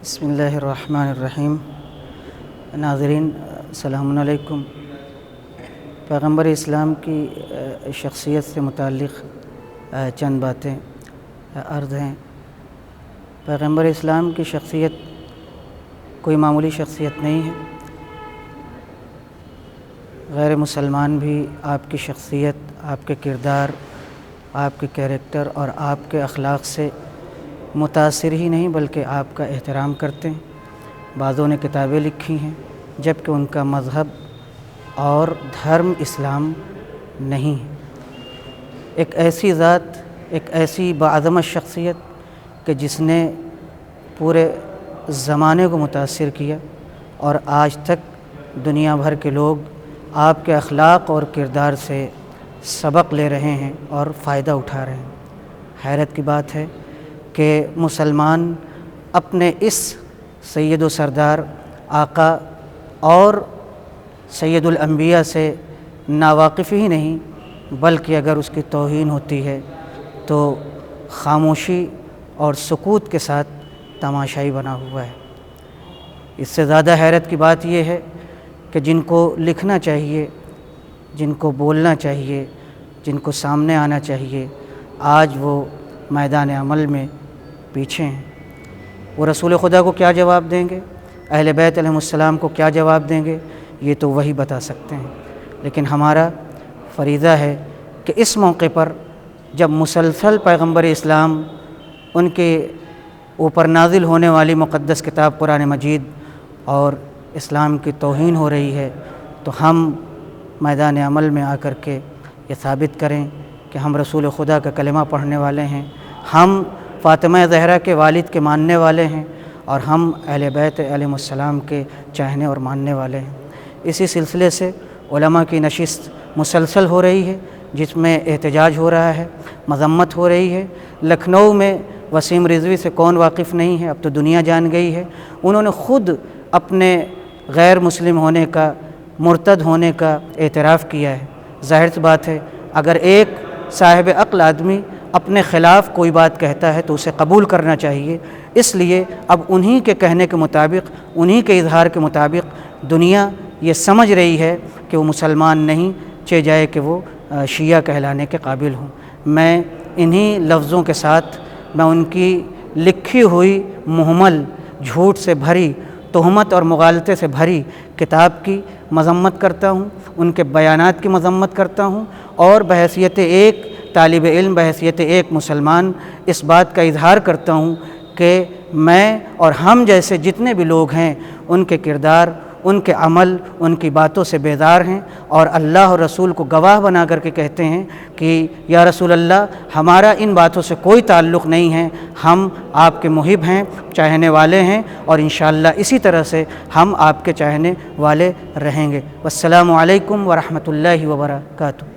بسم اللہ الرحمن الرحیم۔ ناظرین السلام علیکم۔ پیغمبر اسلام کی شخصیت سے متعلق چند باتیں عرض ہیں۔ پیغمبر اسلام کی شخصیت کوئی معمولی شخصیت نہیں ہے۔ غیر مسلمان بھی آپ کی شخصیت، آپ کے کردار، آپ کے کیریکٹر اور آپ کے اخلاق سے متاثر ہی نہیں بلکہ آپ کا احترام کرتے ہیں۔ بعضوں نے کتابیں لکھی ہیں جبکہ ان کا مذہب اور دھرم اسلام نہیں ہے۔ ایک ایسی ذات، ایک ایسی باعظمت شخصیت کہ جس نے پورے زمانے کو متاثر کیا اور آج تک دنیا بھر کے لوگ آپ کے اخلاق اور کردار سے سبق لے رہے ہیں اور فائدہ اٹھا رہے ہیں۔ حیرت کی بات ہے کہ مسلمان اپنے اس سید و سردار آقا اور سید الانبیاء سے ناواقف ہی نہیں بلکہ اگر اس کی توہین ہوتی ہے تو خاموشی اور سکوت کے ساتھ تماشائی بنا ہوا ہے۔ اس سے زیادہ حیرت کی بات یہ ہے کہ جن کو لکھنا چاہیے، جن کو بولنا چاہیے، جن کو سامنے آنا چاہیے، آج وہ میدان عمل میں پیچھے ہیں۔ وہ رسول خدا کو کیا جواب دیں گے، اہل بیت علیہ السلام کو کیا جواب دیں گے، یہ تو وہی بتا سکتے ہیں۔ لیکن ہمارا فریضہ ہے کہ اس موقع پر جب مسلسل پیغمبر اسلام، ان کے اوپر نازل ہونے والی مقدس کتاب قرآن مجید اور اسلام کی توہین ہو رہی ہے، تو ہم میدان عمل میں آ کر کے یہ ثابت کریں کہ ہم رسول خدا کا کلمہ پڑھنے والے ہیں، ہم فاطمہ زہرا کے والد کے ماننے والے ہیں اور ہم اہل بیت علیہ السلام کے چاہنے اور ماننے والے ہیں۔ اسی سلسلے سے علماء کی نشست مسلسل ہو رہی ہے جس میں احتجاج ہو رہا ہے، مذمت ہو رہی ہے۔ لکھنؤ میں وسیم رضوی سے کون واقف نہیں ہے، اب تو دنیا جان گئی ہے۔ انہوں نے خود اپنے غیر مسلم ہونے کا، مرتد ہونے کا اعتراف کیا ہے۔ ظاہر سی بات ہے اگر ایک صاحب عقل آدمی اپنے خلاف کوئی بات کہتا ہے تو اسے قبول کرنا چاہیے۔ اس لیے اب انہی کے کہنے کے مطابق، انہی کے اظہار کے مطابق دنیا یہ سمجھ رہی ہے کہ وہ مسلمان نہیں، چہ جائے کہ وہ شیعہ کہلانے کے قابل ہوں۔ میں انہی لفظوں کے ساتھ میں ان کی لکھی ہوئی مہمل، جھوٹ سے بھری، تہمت اور مغالطے سے بھری کتاب کی مذمت کرتا ہوں، ان کے بیانات کی مذمت کرتا ہوں اور بحیثیت ایک طالب علم، بحیثیت ایک مسلمان اس بات کا اظہار کرتا ہوں کہ میں اور ہم جیسے جتنے بھی لوگ ہیں ان کے کردار، ان کے عمل، ان کی باتوں سے بیدار ہیں اور اللہ اور رسول کو گواہ بنا کر کے کہتے ہیں کہ یا رسول اللہ، ہمارا ان باتوں سے کوئی تعلق نہیں ہے، ہم آپ کے محب ہیں، چاہنے والے ہیں اور انشاءاللہ اسی طرح سے ہم آپ کے چاہنے والے رہیں گے۔ والسلام علیکم ورحمۃ اللہ وبرکاتہ۔